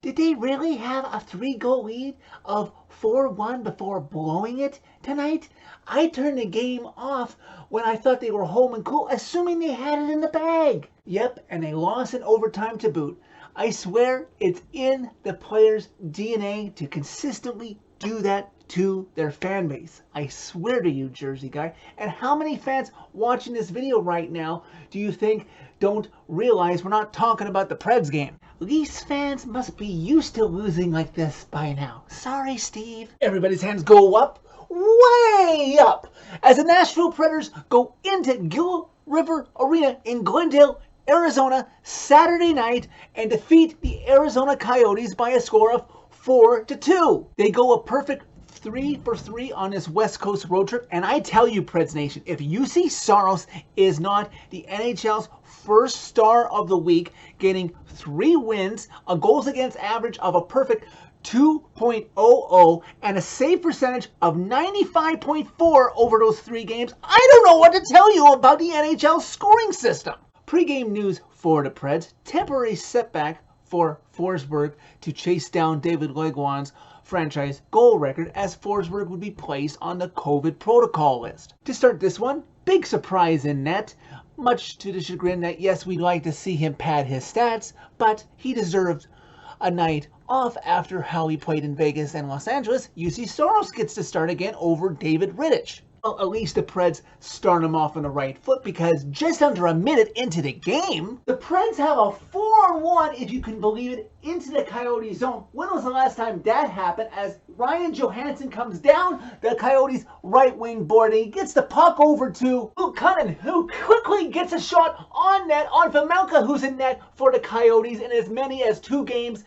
Did they really have a 3-goal lead of 4-1 before blowing it tonight? I turned the game off when I thought they were home and cool, assuming they had it in the bag. Yep, and they lost in overtime to boot. I swear it's in the players' DNA to consistently do that to their fan base. I swear to you, Jersey guy. And how many fans watching this video right now do you think don't realize we're not talking about the Preds game? Leafs fans must be used to losing like this by now. Sorry, Steve. Everybody's hands go up, way up, as the Nashville Predators go into Gila River Arena in Glendale, Arizona, Saturday night and defeat the Arizona Coyotes by a score of 4-2. They go a perfect 3 for 3 on this West Coast road trip. And I tell you, Preds Nation, if Juuse Saros is not the NHL's first star of the week, getting 3 wins, a goals against average of a perfect 2.00 and a save percentage of 95.4 over those 3 games, I don't know what to tell you about the NHL scoring system. Pre-game news for the Preds: temporary setback for Forsberg to chase down David Legwand's franchise goal record, as Forsberg would be placed on the COVID protocol list. To start this one, big surprise in net, much to the chagrin that yes, we'd like to see him pad his stats, but he deserved a night off after how he played in Vegas and Los Angeles. Juuse Saros gets to start again over David Rittich. Well, at least the Preds start him off on the right foot, because just under a minute into the game, the Preds have a 4-1, if you can believe it, into the Coyote zone. When was the last time that happened? As Ryan Johansson comes down the Coyotes' right wing board, and he gets the puck over to Luke Cunnin, who quickly gets a shot on net on Vejmelka, who's in net for the Coyotes in as many as 2 games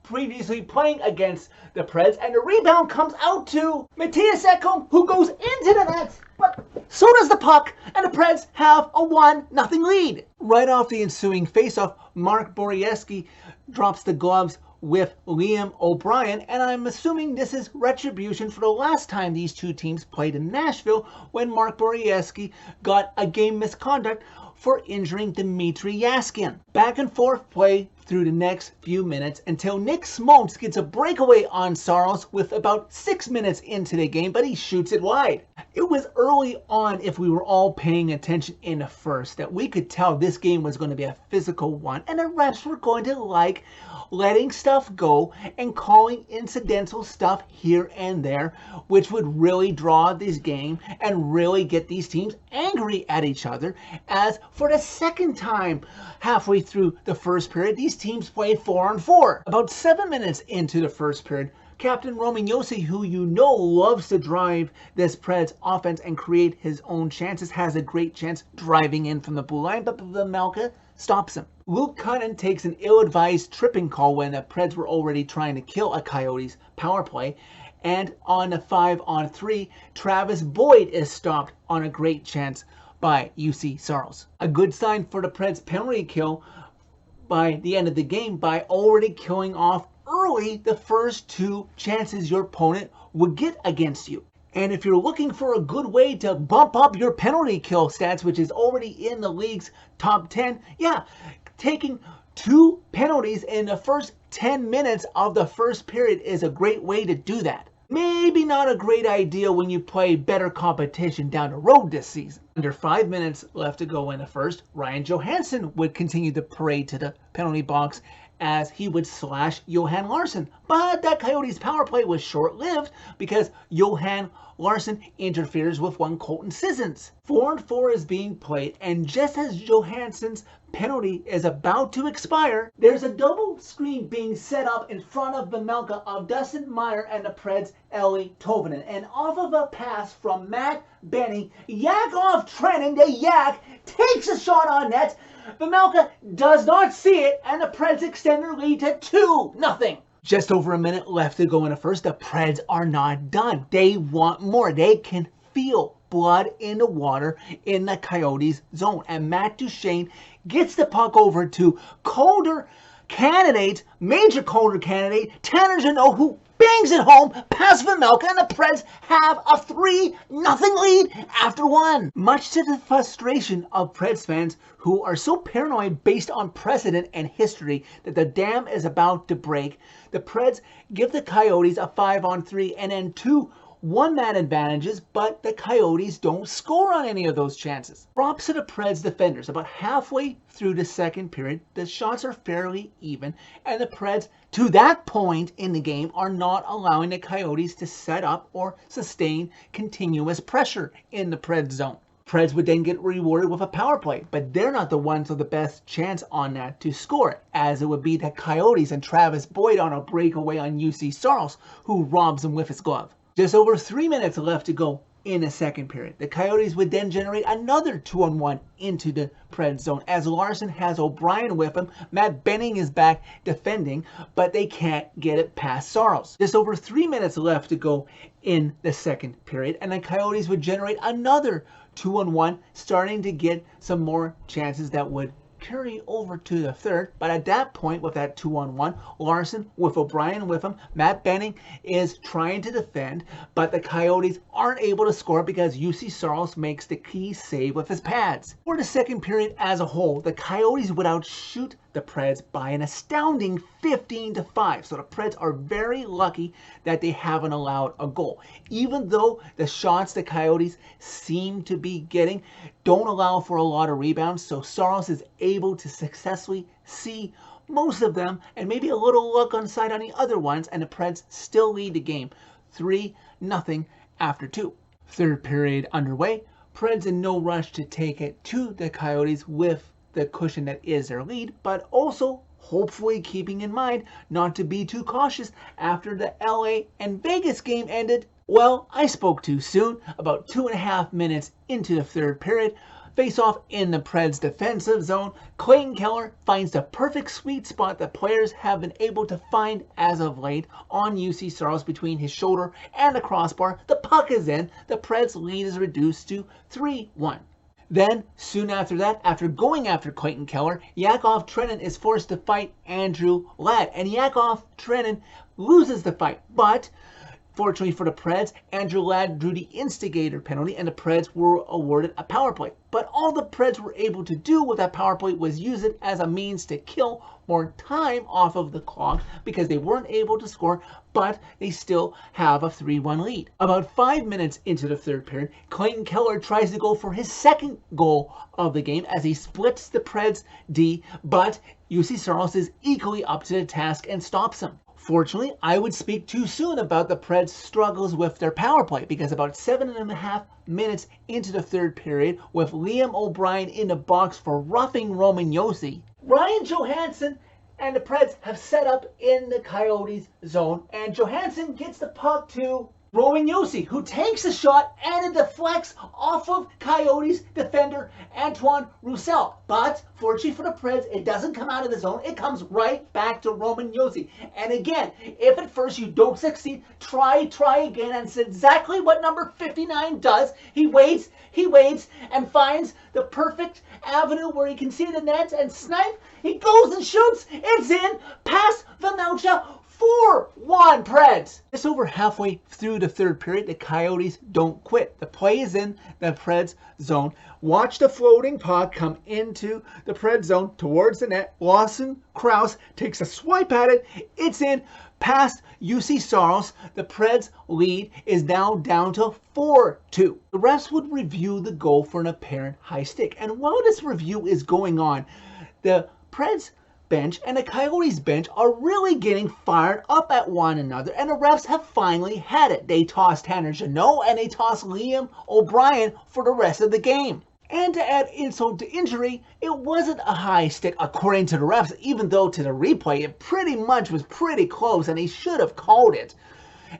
previously playing against the Preds, and the rebound comes out to Matthias Ekholm, who goes into the net, but so does the puck, and the Preds have a 1-0 lead. Right off the ensuing faceoff, Mark Borieski drops the gloves with Liam O'Brien, and I'm assuming this is retribution for the last time these two teams played in Nashville, when Mark Borieski got a game misconduct for injuring Dmitry Yaskin. Back and forth play through the next few minutes until Nick Smoltz gets a breakaway on Saros with about 6 minutes into the game, but he shoots it wide. It was early on, if we were all paying attention in the first, that we could tell this game was going to be a physical one, and the refs were going to like letting stuff go and calling incidental stuff here and there, which would really draw this game and really get these teams angry at each other, as for the second time halfway through the first period, these teams played 4-on-4. About 7 minutes into the first period, Captain Roman Josi, who you know loves to drive this Preds offense and create his own chances, has a great chance driving in from the blue line, but Vejmelka stops him. Luke Cunnin takes an ill-advised tripping call when the Preds were already trying to kill a Coyotes power play, and on the 5-on-3, Travis Boyd is stopped on a great chance by Juuse Saros. A good sign for the Preds penalty kill by the end of the game, by already killing off early the first 2 chances your opponent would get against you. And if you're looking for a good way to bump up your penalty kill stats, which is already in the league's top 10, yeah, taking 2 penalties in the first 10 minutes of the first period is a great way to do that. Maybe not a great idea when you play better competition down the road this season. Under 5 minutes left to go in the first, Ryan Johansson would continue to parade to the penalty box as he would slash Johan Larsson. But that Coyotes power play was short-lived because Johan Larsson interferes with one Colton Sissons. 4-on-4 is being played, and just as Johansson's penalty is about to expire, there's a double screen being set up in front of Vejmelka of Dustin Meyer and the Preds' Ellie Tovanen. And off of a pass from Matt Benny, Yakov Trenin, the Yak, takes a shot on net. Vejmelka does not see it, and the Preds extend their lead to 2-0. Just over a minute left to go in the first. The Preds are not done. They want more. They can feel blood in the water in the Coyotes zone. And Matt Duchene gets the puck over to Calder candidate, major Calder candidate, Tanner Jeannot, who bangs it home past Vejmelka, and the Preds have a 3-0 lead after one. Much to the frustration of Preds fans who are so paranoid based on precedent and history that the dam is about to break, the Preds give the Coyotes a 5-on-3 and then 2 one-man advantages, but the Coyotes don't score on any of those chances. Props to the Preds defenders. About halfway through the second period, the shots are fairly even, and the Preds, to that point in the game, are not allowing the Coyotes to set up or sustain continuous pressure in the Preds zone. Preds would then get rewarded with a power play, but they're not the ones with the best chance on that to score, as it would be the Coyotes and Travis Boyd on a breakaway on UC Saros, who robs him with his glove. Just over 3 minutes left to go in the second period. The Coyotes would then generate another 2-on-1 into the Preds zone, as Larson has O'Brien with him. Matt Benning is back defending, but they can't get it past Saros. Just over 3 minutes left to go in the second period, and the Coyotes would generate another 2-on-1, starting to get some more chances that would carry over to the third. But at that point, with that 2-on-1, Larson with O'Brien with him, Matt Benning is trying to defend, but the Coyotes aren't able to score because UC Saros makes the key save with his pads. For the second period as a whole, the Coyotes would outshoot the Preds by an astounding 15-5. So the Preds are very lucky that they haven't allowed a goal. Even though the shots the Coyotes seem to be getting don't allow for a lot of rebounds, so Saros is able to successfully see most of them and maybe a little look on side on the other ones, and the Preds still lead the game 3-0 after 2. Third period underway. Preds in no rush to take it to the Coyotes with the cushion that is their lead, but also hopefully keeping in mind not to be too cautious after the LA and Vegas game ended. Well, I spoke too soon. About 2.5 minutes into the third period, face-off in the Preds defensive zone, Clayton Keller finds the perfect sweet spot that players have been able to find as of late on UC Saros between his shoulder and the crossbar. The puck is in. The Preds lead is reduced to 3-1. Then, soon after that, after going after Clayton Keller, Yakov Trenin is forced to fight Andrew Ladd, and Yakov Trenin loses the fight. But fortunately for the Preds, Andrew Ladd drew the instigator penalty, and the Preds were awarded a power play. But all the Preds were able to do with that power play was use it as a means to kill more time off of the clock, because they weren't able to score, but they still have a 3-1 lead. About 5 minutes into the third period, Clayton Keller tries to go for his second goal of the game as he splits the Preds D, but UC Saros is equally up to the task and stops him. Fortunately, I would speak too soon about the Preds' struggles with their power play, because about 7.5 minutes into the third period, with Liam O'Brien in the box for roughing Roman Yotes, Ryan Johansson and the Preds have set up in the Coyotes zone, and Johansson gets the puck to Roman Yotes, who takes a shot and it deflects off of Coyotes defender Antoine Roussel. But fortunately for the Preds, it doesn't come out of the zone. It comes right back to Roman Yotes. And again, if at first you don't succeed, try again. And it's exactly what number 59 does. He waits, and finds the perfect avenue where he can see the nets and snipe. He goes and shoots. It's in past Vejmelka. 4-1 Preds. Just over halfway through the third period, the Coyotes don't quit. The play is in the Preds zone. Watch the floating puck come into the Preds zone towards the net. Lawson Krause takes a swipe at it. It's in past UC Saros. The Preds lead is now down to 4-2. The refs would review the goal for an apparent high stick. And while this review is going on, the Preds bench and the Coyotes bench are really getting fired up at one another, and the refs have finally had it. They tossed Tanner Jeannot and they tossed Liam O'Brien for the rest of the game. And to add insult to injury, it wasn't a high stick according to the refs, even though to the replay it pretty much was pretty close and they should have called it.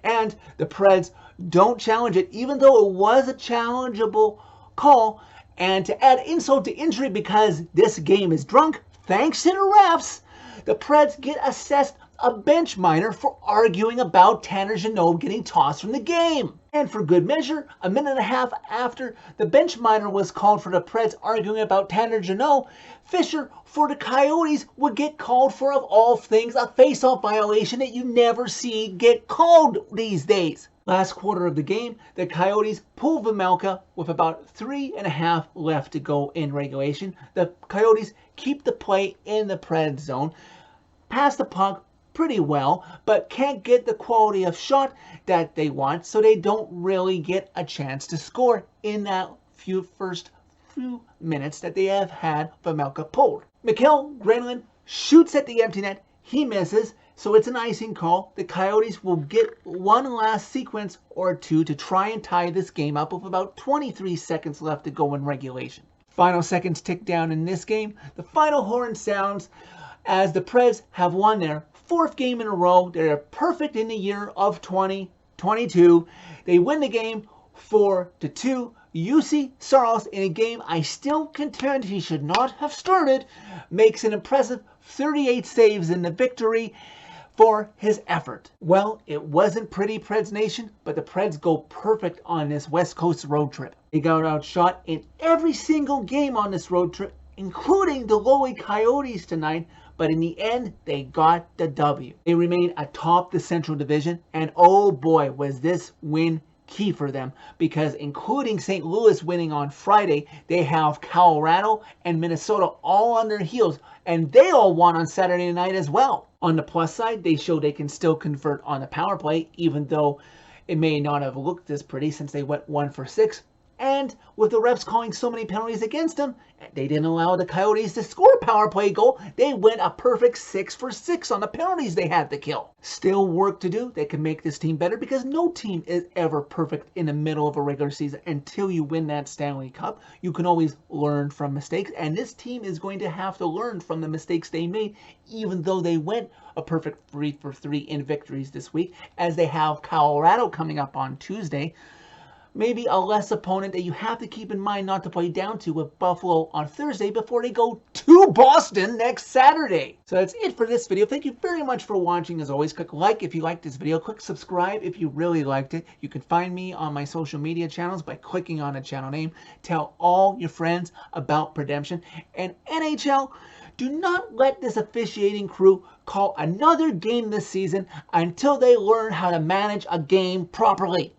And the Preds don't challenge it, even though it was a challengeable call. And to add insult to injury, because this game is drunk, thanks to the refs, the Preds get assessed a bench minor for arguing about Tanner Jeannot getting tossed from the game. And for good measure, a minute and a half after the bench minor was called for the Preds arguing about Tanner Jeannot, Fisher for the Coyotes would get called for, of all things, a face-off violation that you never see get called these days. Last quarter of the game, the Coyotes pulled Vejmelka with about 3.5 left to go in regulation. The Coyotes keep the play in the Preds zone, pass the puck pretty well, but can't get the quality of shot that they want, so they don't really get a chance to score in that first few minutes that they have had Vejmelka pulled. Mikael Granlund shoots at the empty net. He misses, so it's an icing call. The Coyotes will get one last sequence or two to try and tie this game up with about 23 seconds left to go in regulation. Final seconds tick down in this game. The final horn sounds as the Preds have won their 4th game in a row. They're perfect in the year of 2022. They win the game 4-2. Juuse Saros, in a game I still contend he should not have started, makes an impressive 38 saves in the victory for his effort. Well, it wasn't pretty, Preds Nation, but the Preds go perfect on this West Coast road trip. They got outshot in every single game on this road trip, including the lowly Coyotes tonight, but in the end, they got the W. They remain atop the Central Division, and oh boy, was this win key for them, because including St. Louis winning on Friday, they have Colorado and Minnesota all on their heels, and they all won on Saturday night as well. On the plus side, they show they can still convert on the power play, even though it may not have looked this pretty since they went 1 for 6. And with the refs calling so many penalties against them, they didn't allow the Coyotes to score a power play goal. They went a perfect 6 for 6 on the penalties they had to kill. Still work to do. They can make this team better, because no team is ever perfect in the middle of a regular season until you win that Stanley Cup. You can always learn from mistakes, and this team is going to have to learn from the mistakes they made, even though they went a perfect 3 for 3 in victories this week, as they have Colorado coming up on Tuesday. Maybe a less opponent that you have to keep in mind not to play down to, with Buffalo on Thursday before they go to Boston next Saturday. So that's it for this video. Thank you very much for watching. As always, click like if you liked this video. Click subscribe if you really liked it. You can find me on my social media channels by clicking on a channel name. Tell all your friends about Redemption. And NHL, do not let this officiating crew call another game this season until they learn how to manage a game properly.